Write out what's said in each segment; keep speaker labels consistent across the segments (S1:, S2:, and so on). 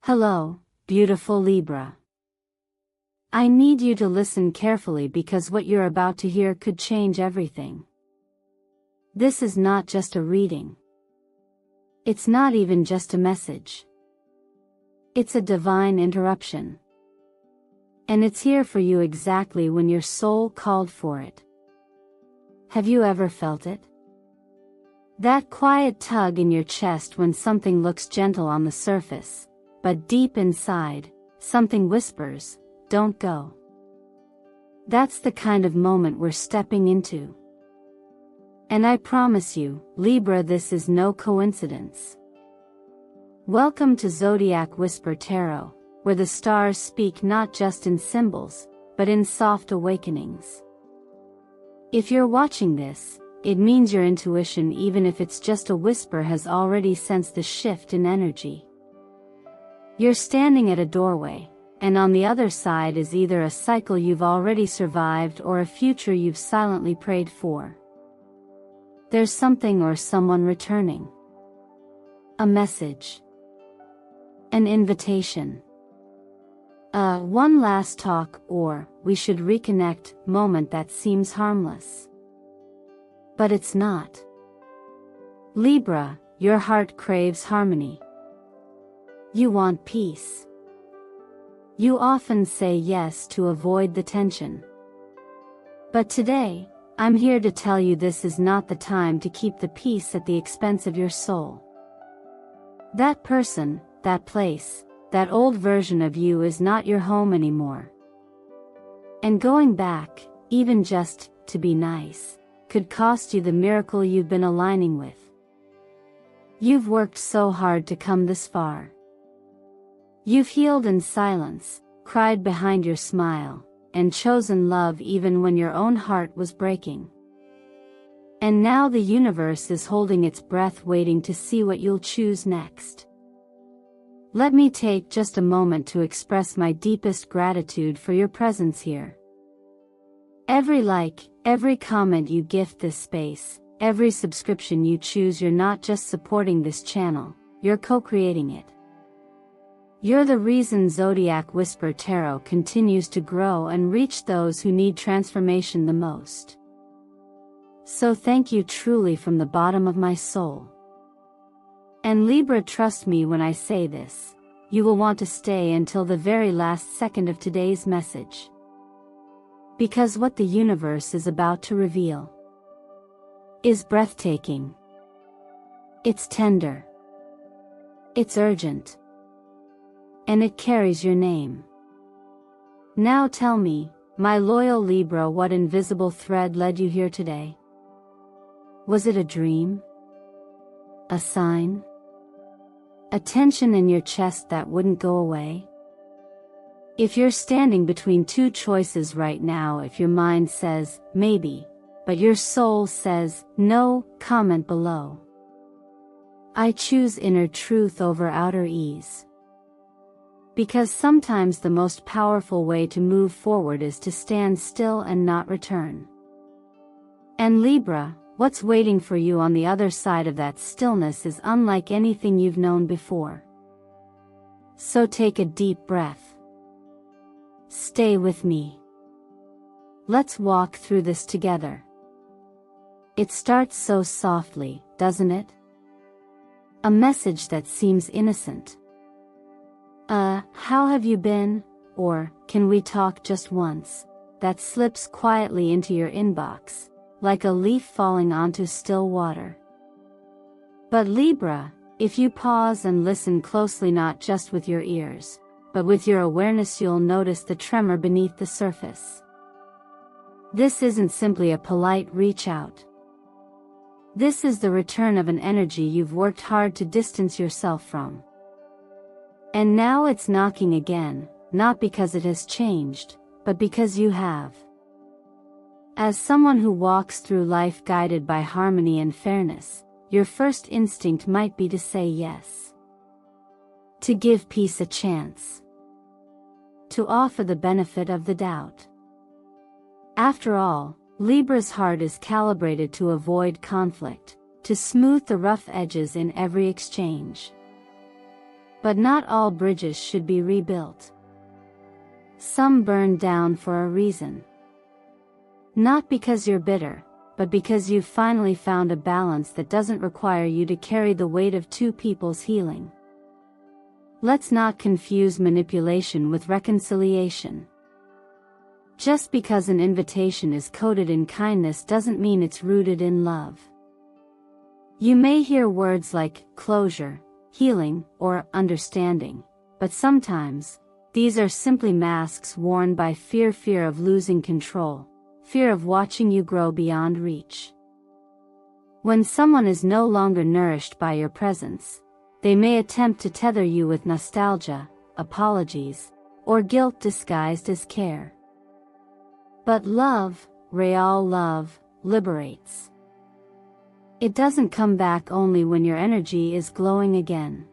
S1: Hello, beautiful Libra. I need you to listen carefully because what you're about to hear could change everything. This is not just a reading. It's not even just a message. It's a divine interruption. And it's here for you exactly when your soul called for it. Have you ever felt it? That quiet tug in your chest when something looks gentle on the surface, but deep inside, something whispers, "Don't go." That's the kind of moment we're stepping into. And I promise you, Libra, this is no coincidence. Welcome to Zodiac Whisper Tarot, where the stars speak not just in symbols, but in soft awakenings. If you're watching this, it means your intuition, even if it's just a whisper, has already sensed the shift in energy. You're standing at a doorway, and on the other side is either a cycle you've already survived or a future you've silently prayed for. There's something or someone returning. A message. An invitation. A one last talk or we should reconnect moment that seems harmless. But it's not. Libra, your heart craves harmony. You want peace. You often say yes to avoid the tension. But today, I'm here to tell you this is not the time to keep the peace at the expense of your soul. That person, that place, that old version of you is not your home anymore. And going back, even just to be nice, could cost you the miracle you've been aligning with. You've worked so hard to come this far. You've healed in silence, cried behind your smile, and chosen love even when your own heart was breaking. And now the universe is holding its breath, waiting to see what you'll choose next. Let me take just a moment to express my deepest gratitude for your presence here. Every like, every comment you gift this space, every subscription you choose, you're not just supporting this channel, you're co-creating it. You're the reason Zodiac Whisper Tarot continues to grow and reach those who need transformation the most. So thank you truly from the bottom of my soul. And Libra, trust me when I say this, you will want to stay until the very last second of today's message. Because what the universe is about to reveal is breathtaking. It's tender. It's urgent. And it carries your name. Now tell me, my loyal Libra, what invisible thread led you here today? Was it a dream? A sign? A tension in your chest that wouldn't go away? If you're standing between two choices right now, if your mind says, maybe, but your soul says, no, comment below. I choose inner truth over outer ease. Because sometimes the most powerful way to move forward is to stand still and not return. And Libra, what's waiting for you on the other side of that stillness is unlike anything you've known before. So take a deep breath. Stay with me. Let's walk through this together. It starts so softly, doesn't it? A message that seems innocent. How have you been? Or, can we talk just once? That slips quietly into your inbox, like a leaf falling onto still water. But Libra, if you pause and listen closely, not just with your ears, but with your awareness, you'll notice the tremor beneath the surface. This isn't simply a polite reach out. This is the return of an energy you've worked hard to distance yourself from. And now it's knocking again, not because it has changed, but because you have. As someone who walks through life guided by harmony and fairness, your first instinct might be to say yes. To give peace a chance. To offer the benefit of the doubt. After all, Libra's heart is calibrated to avoid conflict, to smooth the rough edges in every exchange. But not all bridges should be rebuilt. Some burn down for a reason. Not because you're bitter, but because you've finally found a balance that doesn't require you to carry the weight of two people's healing. Let's not confuse manipulation with reconciliation. Just because an invitation is coded in kindness doesn't mean it's rooted in love. You may hear words like closure, healing, or understanding, but sometimes, these are simply masks worn by fear of losing control, fear of watching you grow beyond reach. When someone is no longer nourished by your presence, they may attempt to tether you with nostalgia, apologies, or guilt disguised as care. But love, real love, liberates. It doesn't come back only when your energy is glowing again.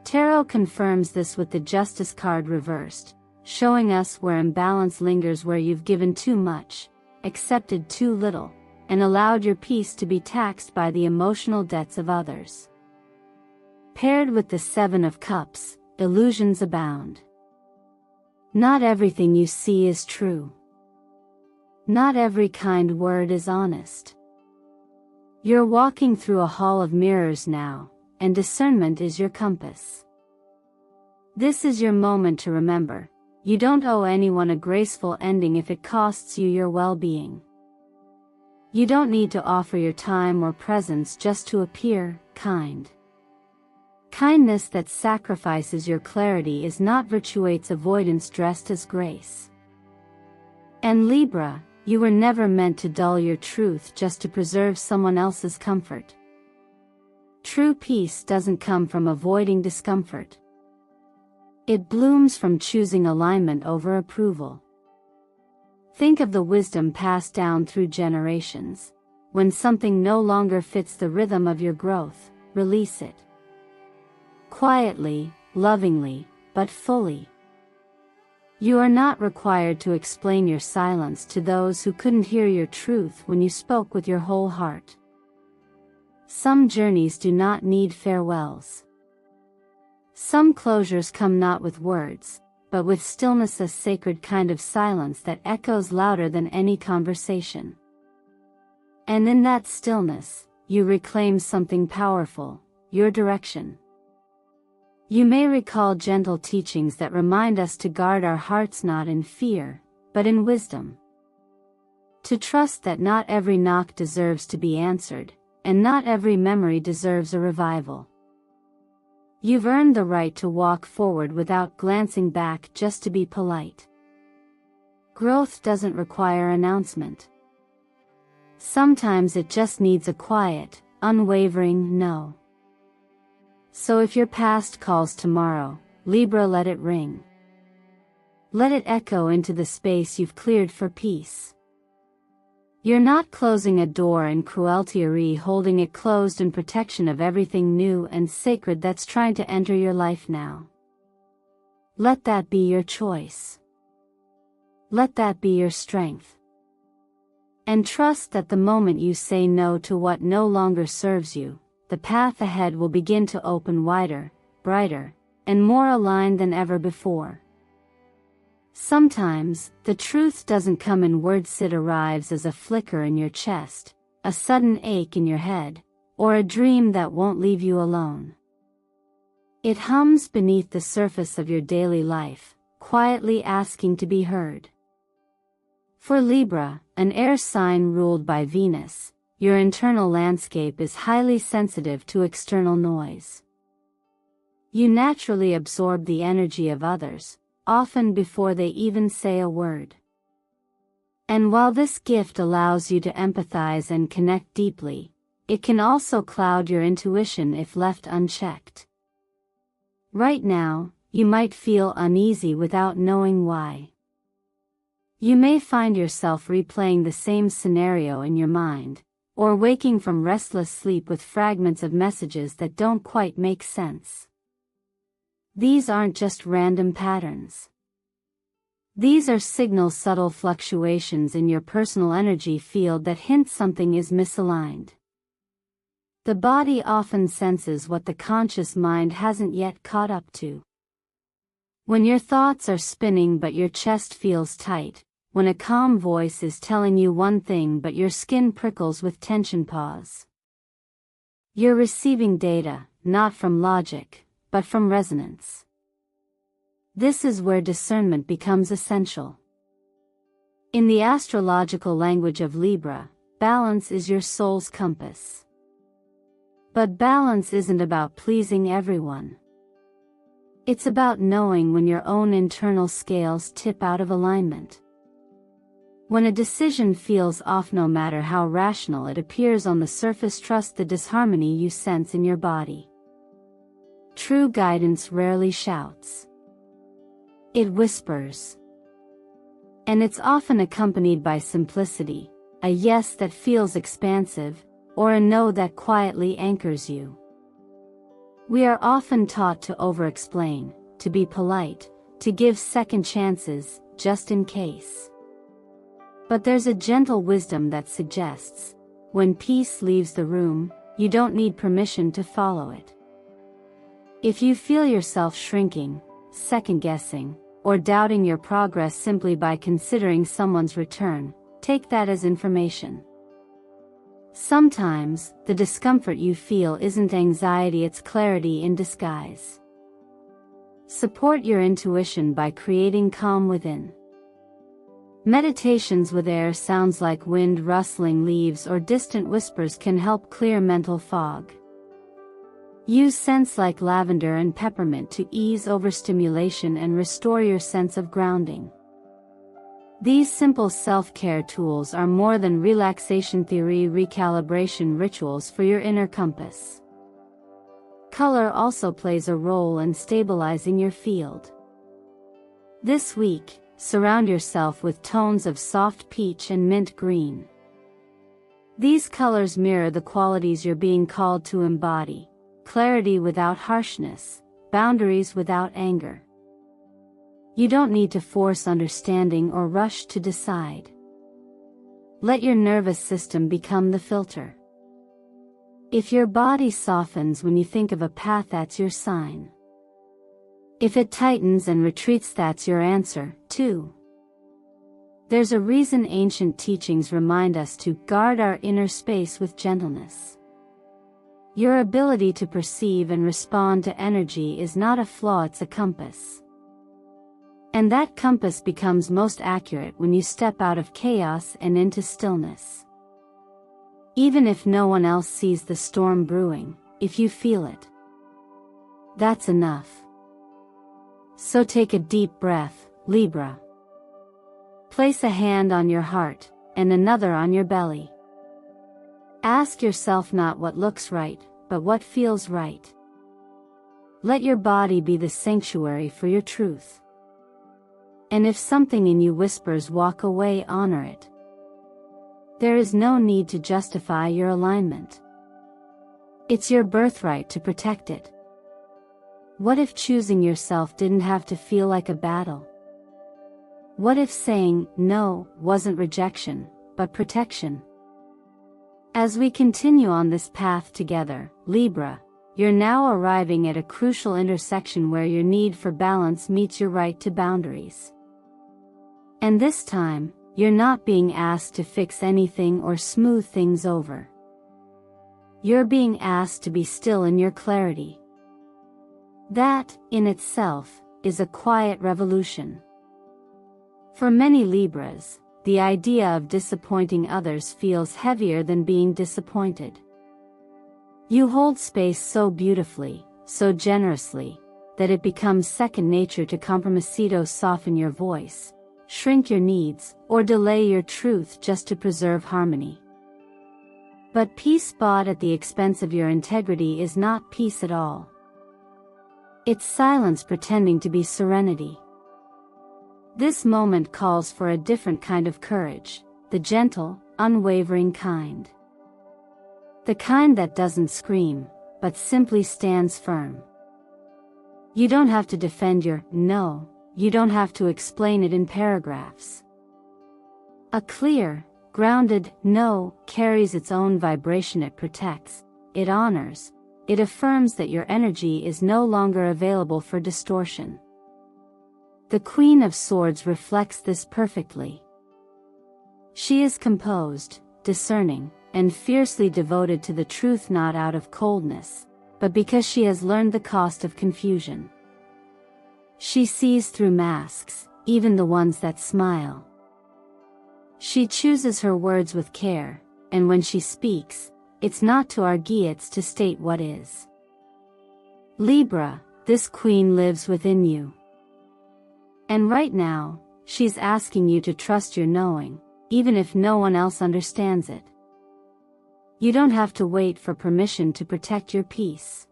S1: Tarot confirms this with the Justice card reversed, showing us where imbalance lingers, where you've given too much, accepted too little, and allowed your peace to be taxed by the emotional debts of others. Paired with the Seven of Cups, illusions abound. Not everything you see is true. Not every kind word is honest. You're walking through a hall of mirrors now, and discernment is your compass. This is your moment to remember, you don't owe anyone a graceful ending if it costs you your well-being. You don't need to offer your time or presence just to appear kind. Kindness that sacrifices your clarity is not virtuates avoidance dressed as grace. And Libra, you were never meant to dull your truth just to preserve someone else's comfort. True peace doesn't come from avoiding discomfort. It blooms from choosing alignment over approval. Think of the wisdom passed down through generations. When something no longer fits the rhythm of your growth, release it. Quietly, lovingly, but fully. You are not required to explain your silence to those who couldn't hear your truth when you spoke with your whole heart. Some journeys do not need farewells. Some closures come not with words, but with stillness, a sacred kind of silence that echoes louder than any conversation. And in that stillness, you reclaim something powerful, your direction. You may recall gentle teachings that remind us to guard our hearts not in fear, but in wisdom. To trust that not every knock deserves to be answered, and not every memory deserves a revival. You've earned the right to walk forward without glancing back just to be polite. Growth doesn't require announcement. Sometimes it just needs a quiet, unwavering no. So if your past calls tomorrow, Libra, let it ring. Let it echo into the space you've cleared for peace. You're not closing a door in cruelty or holding it closed in protection of everything new and sacred that's trying to enter your life now. Let that be your choice. Let that be your strength. And trust that the moment you say no to what no longer serves you, the path ahead will begin to open wider, brighter, and more aligned than ever before. Sometimes, the truth doesn't come in words, it arrives as a flicker in your chest, a sudden ache in your head, or a dream that won't leave you alone. It hums beneath the surface of your daily life, quietly asking to be heard. For Libra, an air sign ruled by Venus, your internal landscape is highly sensitive to external noise. You naturally absorb the energy of others, often before they even say a word. And while this gift allows you to empathize and connect deeply, it can also cloud your intuition if left unchecked. Right now, you might feel uneasy without knowing why. You may find yourself replaying the same scenario in your mind, or waking from restless sleep with fragments of messages that don't quite make sense. These aren't just random patterns. These are signals, subtle fluctuations in your personal energy field that hint something is misaligned. The body often senses what the conscious mind hasn't yet caught up to. When your thoughts are spinning but your chest feels tight, when a calm voice is telling you one thing but your skin prickles with tension, pause. You're receiving data, not from logic, but from resonance. This is where discernment becomes essential. In the astrological language of Libra, balance is your soul's compass. But balance isn't about pleasing everyone. It's about knowing when your own internal scales tip out of alignment. When a decision feels off, no matter how rational it appears on the surface, trust the disharmony you sense in your body. True guidance rarely shouts. It whispers. And it's often accompanied by simplicity, a yes that feels expansive, or a no that quietly anchors you. We are often taught to over-explain, to be polite, to give second chances, just in case. But there's a gentle wisdom that suggests, when peace leaves the room, you don't need permission to follow it. If you feel yourself shrinking, second-guessing, or doubting your progress simply by considering someone's return, take that as information. Sometimes, the discomfort you feel isn't anxiety, it's clarity in disguise. Support your intuition by creating calm within. Meditations with air sounds like wind, rustling leaves, or distant whispers can help clear mental fog. Use scents like lavender and peppermint to ease overstimulation and restore your sense of grounding. These simple self-care tools are more than relaxation theory, recalibration rituals for your inner compass. Color also plays a role in stabilizing your field. This week, surround yourself with tones of soft peach and mint green. These colors mirror the qualities you're being called to embody: clarity without harshness, boundaries without anger. You don't need to force understanding or rush to decide. Let your nervous system become the filter. If your body softens when you think of a path, that's your sign. If it tightens and retreats, that's your answer, too. There's a reason ancient teachings remind us to guard our inner space with gentleness. Your ability to perceive and respond to energy is not a flaw, it's a compass. And that compass becomes most accurate when you step out of chaos and into stillness. Even if no one else sees the storm brewing, if you feel it, that's enough. So take a deep breath, Libra. Place a hand on your heart, and another on your belly. Ask yourself not what looks right, but what feels right. Let your body be the sanctuary for your truth. And if something in you whispers walk away, honor it. There is no need to justify your alignment. It's your birthright to protect it. What if choosing yourself didn't have to feel like a battle? What if saying no wasn't rejection, but protection? As we continue on this path together, Libra, you're now arriving at a crucial intersection where your need for balance meets your right to boundaries. And this time, you're not being asked to fix anything or smooth things over. You're being asked to be still in your clarity. That, in itself, is a quiet revolution. For many Libras, the idea of disappointing others feels heavier than being disappointed. You hold space so beautifully, so generously, that it becomes second nature to compromisito, soften your voice, shrink your needs, or delay your truth just to preserve harmony. But peace bought at the expense of your integrity is not peace at all. It's silence pretending to be serenity. This moment calls for a different kind of courage, the gentle, unwavering kind. The kind that doesn't scream, but simply stands firm. You don't have to defend your no, you don't have to explain it in paragraphs. A clear, grounded no carries its own vibration, it protects, it honors, it affirms that your energy is no longer available for distortion. The Queen of Swords reflects this perfectly. She is composed, discerning, and fiercely devoted to the truth, not out of coldness, but because she has learned the cost of confusion. She sees through masks, even the ones that smile. She chooses her words with care, and when she speaks, it's not to argue, it's to state what is. Libra, this queen lives within you. And right now, she's asking you to trust your knowing, even if no one else understands it. You don't have to wait for permission to protect your peace.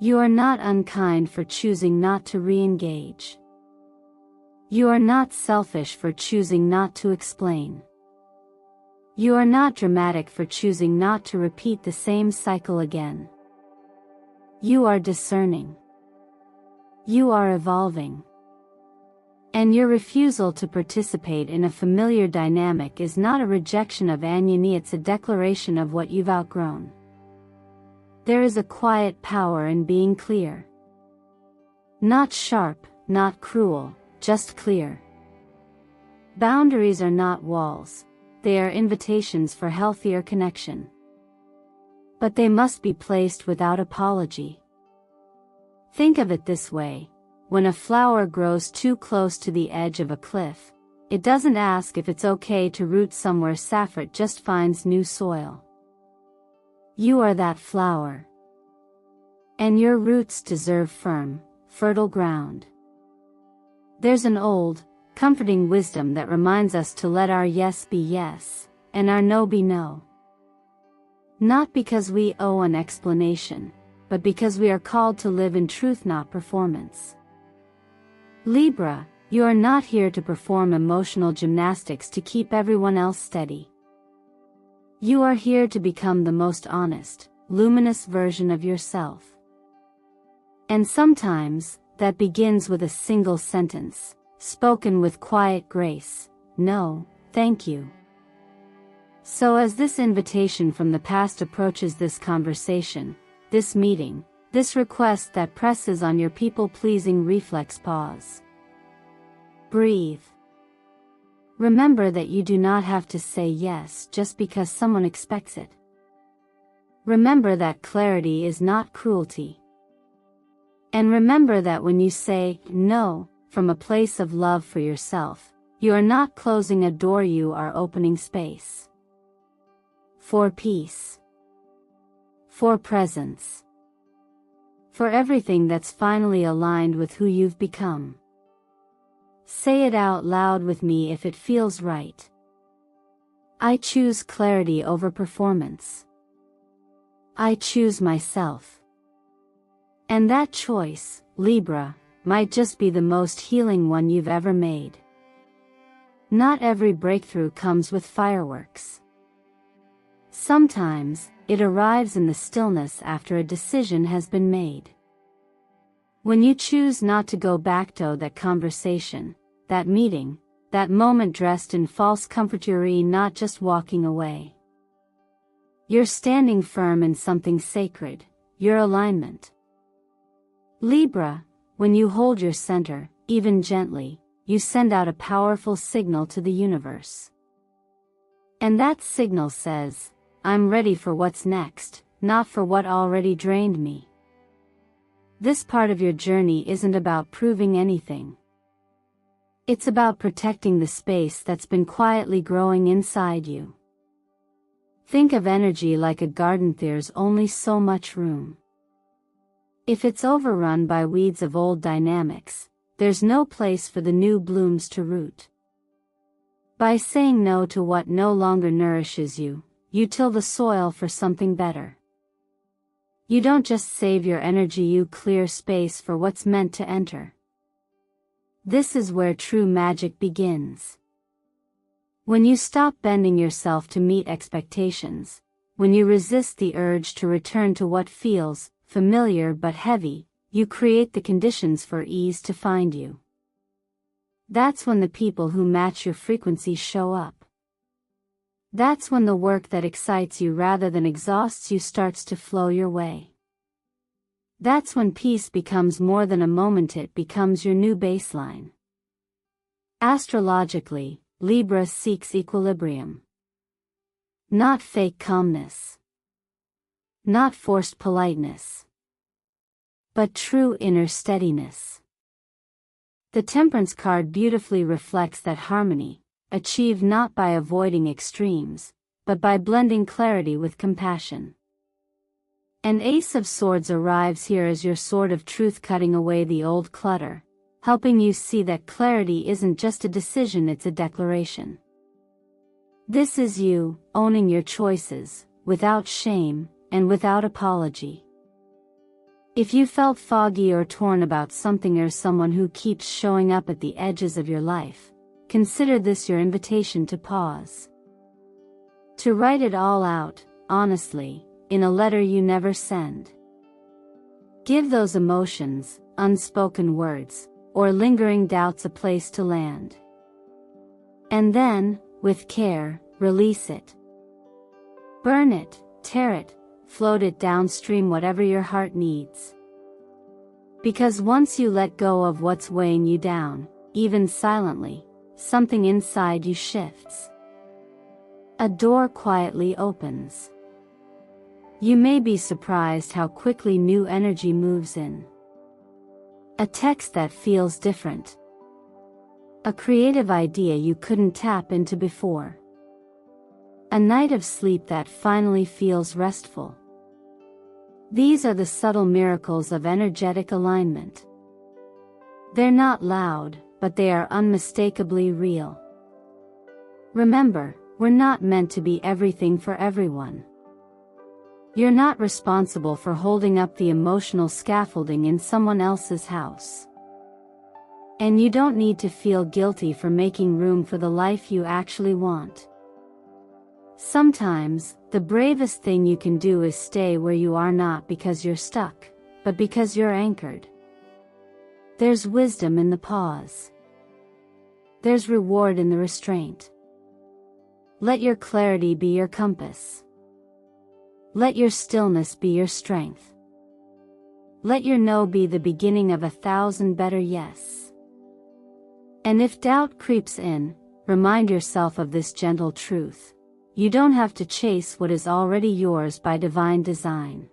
S1: You are not unkind for choosing not to re-engage. You are not selfish for choosing not to explain. You are not dramatic for choosing not to repeat the same cycle again. You are discerning. You are evolving. And your refusal to participate in a familiar dynamic is not a rejection of ennui, it's a declaration of what you've outgrown. There is a quiet power in being clear. Not sharp, not cruel, just clear. Boundaries are not walls, they are invitations for healthier connection. But they must be placed without apology. Think of it this way. When a flower grows too close to the edge of a cliff, it doesn't ask if it's okay to root somewhere safe, it just finds new soil. You are that flower. And your roots deserve firm, fertile ground. There's an old, comforting wisdom that reminds us to let our yes be yes, and our no be no. Not because we owe an explanation, but because we are called to live in truth, not performance. Libra, you are not here to perform emotional gymnastics to keep everyone else steady. You are here to become the most honest, luminous version of yourself. And sometimes, that begins with a single sentence, spoken with quiet grace: no, thank you. So as this invitation from the past approaches this conversation, this meeting, this request that presses on your people-pleasing reflex, pause. Breathe. Remember that you do not have to say yes just because someone expects it. Remember that clarity is not cruelty. And remember that when you say no, from a place of love for yourself, you are not closing a door, you are opening space. For peace. For presence. For everything that's finally aligned with who you've become. Say it out loud with me if it feels right. I choose clarity over performance. I choose myself. And that choice, Libra, might just be the most healing one you've ever made. Not every breakthrough comes with fireworks. Sometimes, it arrives in the stillness after a decision has been made. When you choose not to go back to that conversation, that meeting, that moment dressed in false comfortery, not just walking away. You're standing firm in something sacred, your alignment. Libra, when you hold your center, even gently, you send out a powerful signal to the universe. And that signal says, I'm ready for what's next, not for what already drained me. This part of your journey isn't about proving anything. It's about protecting the space that's been quietly growing inside you. Think of energy like a garden, there's only so much room. If it's overrun by weeds of old dynamics, there's no place for the new blooms to root. By saying no to what no longer nourishes you, you till the soil for something better. You don't just save your energy, you clear space for what's meant to enter. This is where true magic begins. When you stop bending yourself to meet expectations, when you resist the urge to return to what feels familiar but heavy, you create the conditions for ease to find you. That's when the people who match your frequency show up. That's when the work that excites you rather than exhausts you starts to flow your way. That's when peace becomes more than a moment, it becomes your new baseline. Astrologically, Libra seeks equilibrium. Not fake calmness. Not forced politeness. But true inner steadiness. The Temperance card beautifully reflects that harmony, achieved not by avoiding extremes, but by blending clarity with compassion. An Ace of Swords arrives here as your sword of truth, cutting away the old clutter, helping you see that clarity isn't just a decision, it's a declaration. This is you, owning your choices, without shame, and without apology. If you felt foggy or torn about something or someone who keeps showing up at the edges of your life, consider this your invitation to pause. To write it all out, honestly, in a letter you never send. Give those emotions, unspoken words, or lingering doubts a place to land. And then, with care, release it. Burn it, tear it, float it downstream, whatever your heart needs. Because once you let go of what's weighing you down, even silently, something inside you shifts. A door quietly opens. You may be surprised how quickly new energy moves in. A text that feels different. A creative idea you couldn't tap into before. A night of sleep that finally feels restful. These are the subtle miracles of energetic alignment. They're not loud, but they are unmistakably real. Remember, we're not meant to be everything for everyone. You're not responsible for holding up the emotional scaffolding in someone else's house. And you don't need to feel guilty for making room for the life you actually want. Sometimes, the bravest thing you can do is stay where you are, not because you're stuck, but because you're anchored. There's wisdom in the pause. There's reward in the restraint. Let your clarity be your compass. Let your stillness be your strength. Let your no be the beginning of 1,000 better yes. And if doubt creeps in, remind yourself of this gentle truth. You don't have to chase what is already yours by divine design.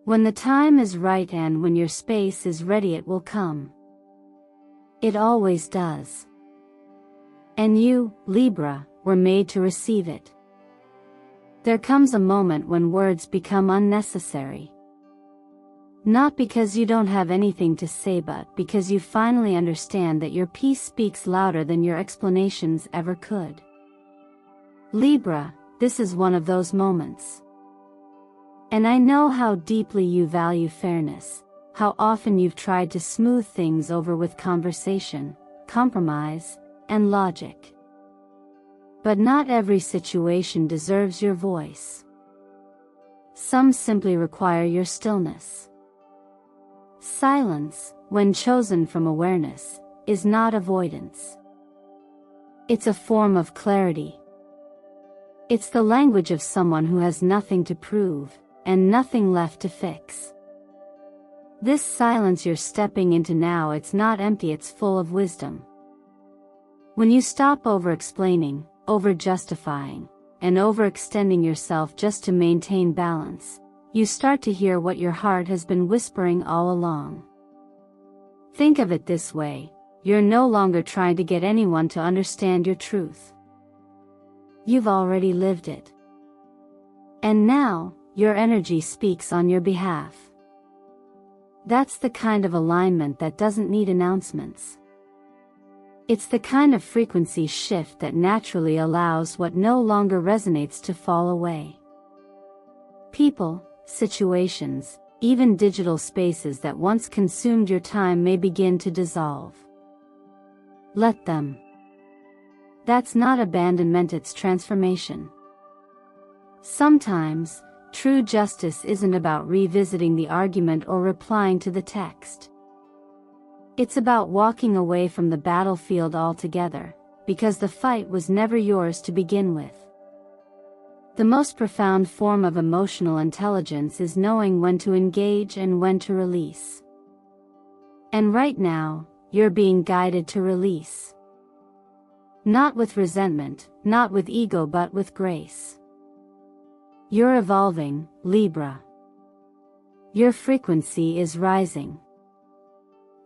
S1: When the time is right and when your space is ready, it will come. It always does. And you, Libra, were made to receive it. There comes a moment when words become unnecessary. Not because you don't have anything to say, but because you finally understand that your peace speaks louder than your explanations ever could. Libra, this is one of those moments. And I know how deeply you value fairness, how often you've tried to smooth things over with conversation, compromise, and logic. But not every situation deserves your voice. Some simply require your stillness. Silence, when chosen from awareness, is not avoidance. It's a form of clarity. It's the language of someone who has nothing to prove, and nothing left to fix. This silence you're stepping into now, it's not empty, it's full of wisdom. When you stop over-explaining, over-justifying, and overextending yourself just to maintain balance, you start to hear what your heart has been whispering all along. Think of it this way: you're no longer trying to get anyone to understand your truth. You've already lived it. And now, your energy speaks on your behalf. That's the kind of alignment that doesn't need announcements. It's the kind of frequency shift that naturally allows what no longer resonates to fall away. People, situations, even digital spaces that once consumed your time may begin to dissolve. Let them. That's not abandonment, it's transformation. Sometimes, true justice isn't about revisiting the argument or replying to the text. It's about walking away from the battlefield altogether, because the fight was never yours to begin with. The most profound form of emotional intelligence is knowing when to engage and when to release. And right now, you're being guided to release. Not with resentment, not with ego, but with grace. You're evolving, Libra. Your frequency is rising.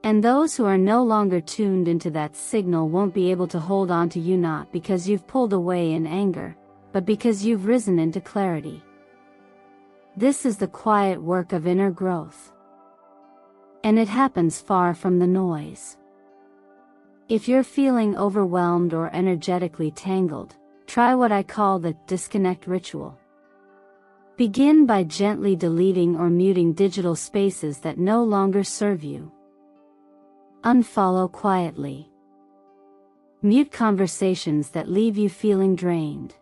S1: And those who are no longer tuned into that signal won't be able to hold on to you, not because you've pulled away in anger, but because you've risen into clarity. This is the quiet work of inner growth. And it happens far from the noise. If you're feeling overwhelmed or energetically tangled, try what I call the disconnect ritual. Begin by gently deleting or muting digital spaces that no longer serve you. Unfollow quietly. Mute conversations that leave you feeling drained.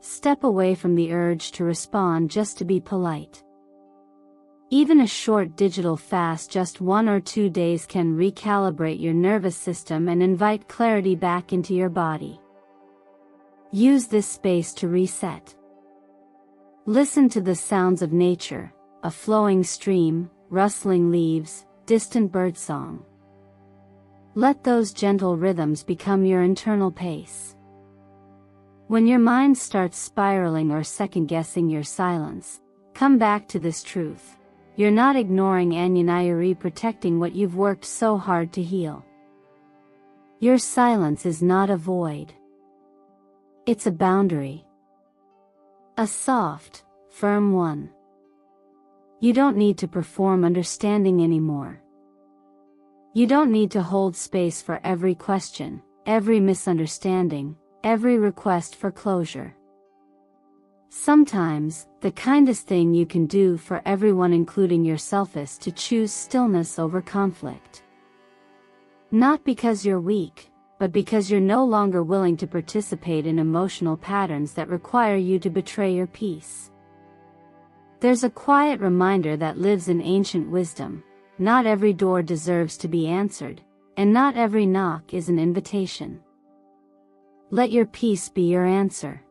S1: Step away from the urge to respond just to be polite. Even a short digital fast, just 1 or 2 days, can recalibrate your nervous system and invite clarity back into your body. Use this space to reset. Listen to the sounds of nature, a flowing stream, rustling leaves, distant birdsong. Let those gentle rhythms become your internal pace. When your mind starts spiraling or second-guessing your silence, come back to this truth. You're not ignoring you're protecting what you've worked so hard to heal. Your silence is not a void. It's a boundary. A soft, firm one. You don't need to perform understanding anymore. You don't need to hold space for every question, every misunderstanding, every request for closure. Sometimes, the kindest thing you can do for everyone, including yourself, is to choose stillness over conflict. Not because you're weak, but because you're no longer willing to participate in emotional patterns that require you to betray your peace. There's a quiet reminder that lives in ancient wisdom: not every door deserves to be answered, and not every knock is an invitation. Let your peace be your answer.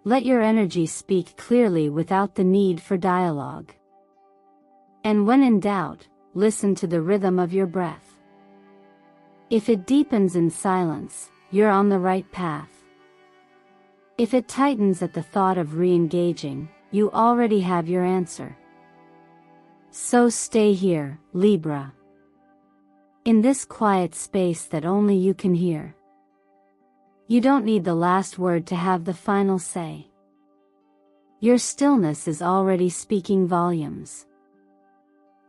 S1: Let your energy speak clearly without the need for dialogue. And when in doubt, listen to the rhythm of your breath. If it deepens in silence, you're on the right path. If it tightens at the thought of re-engaging, you already have your answer. So stay here, Libra. In this quiet space that only you can hear. You don't need the last word to have the final say. Your stillness is already speaking volumes.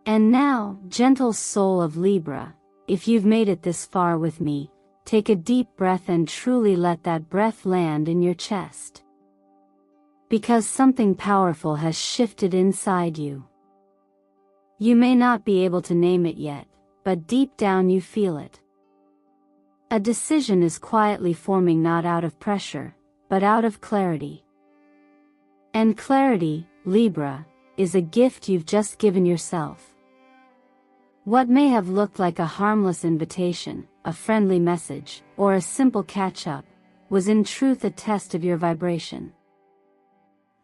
S1: And now, gentle soul of Libra, if you've made it this far with me, take a deep breath and truly let that breath land in your chest. Because something powerful has shifted inside you. You may not be able to name it yet, but deep down you feel it. A decision is quietly forming, not out of pressure, but out of clarity. And clarity, Libra, is a gift you've just given yourself. What may have looked like a harmless invitation, a friendly message, or a simple catch-up, was in truth a test of your vibration.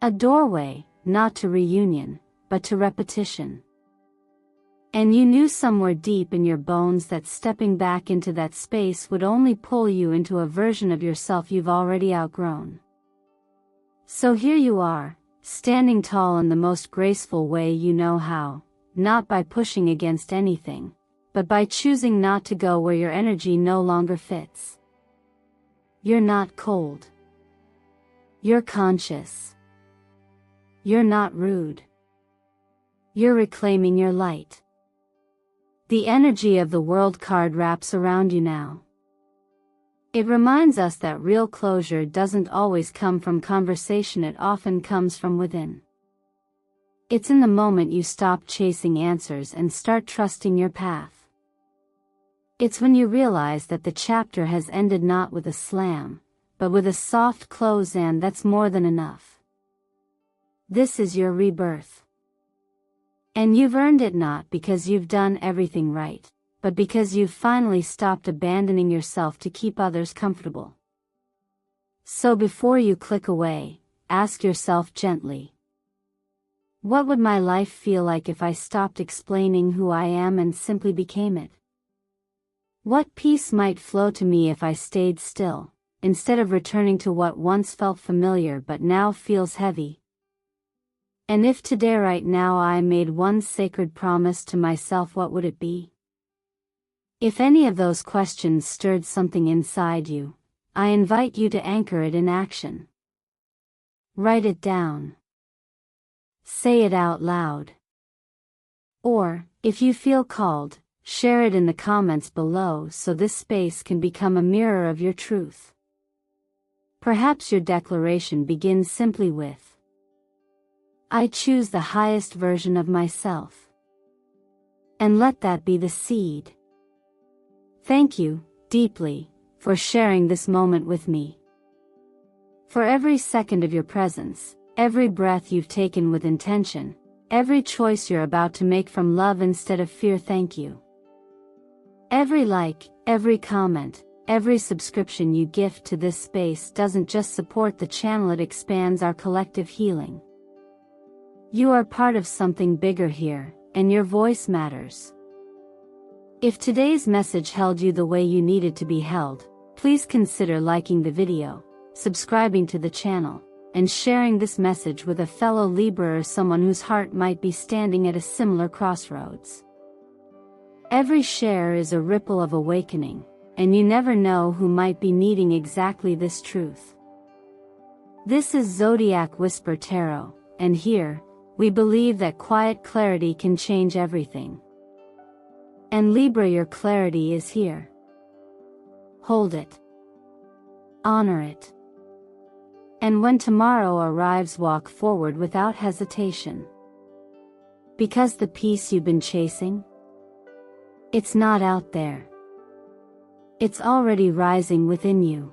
S1: A doorway, not to reunion, but to repetition. And you knew somewhere deep in your bones that stepping back into that space would only pull you into a version of yourself you've already outgrown. So here you are, standing tall in the most graceful way you know how, not by pushing against anything, but by choosing not to go where your energy no longer fits. You're not cold. You're conscious. You're not rude. You're reclaiming your light. The energy of the World card wraps around you now. It reminds us that real closure doesn't always come from conversation, it often comes from within. It's in the moment you stop chasing answers and start trusting your path. It's when you realize that the chapter has ended not with a slam, but with a soft close, and that's more than enough. This is your rebirth. And you've earned it, not because you've done everything right, but because you've finally stopped abandoning yourself to keep others comfortable. So before you click away, ask yourself gently, what would my life feel like if I stopped explaining who I am and simply became it? What peace might flow to me if I stayed still, instead of returning to what once felt familiar but now feels heavy? And if today right now I made one sacred promise to myself, what would it be? If any of those questions stirred something inside you, I invite you to anchor it in action. Write it down. Say it out loud. Or, if you feel called, share it in the comments below so this space can become a mirror of your truth. Perhaps your declaration begins simply with, I choose the highest version of myself. And let that be the seed. Thank you, deeply, for sharing this moment with me. For every second of your presence, every breath you've taken with intention, every choice you're about to make from love instead of fear, thank you. Every like, every comment, every subscription you gift to this space doesn't just support the channel, it expands our collective healing. You are part of something bigger here, and your voice matters. If today's message held you the way you needed to be held, please consider liking the video, subscribing to the channel, and sharing this message with a fellow Libra or someone whose heart might be standing at a similar crossroads. Every share is a ripple of awakening, and you never know who might be needing exactly this truth. This is Zodiac Whisper Tarot, and here, we believe that quiet clarity can change everything. And Libra, your clarity is here. Hold it. Honor it. And when tomorrow arrives, walk forward without hesitation. Because the peace you've been chasing, it's not out there. It's already rising within you.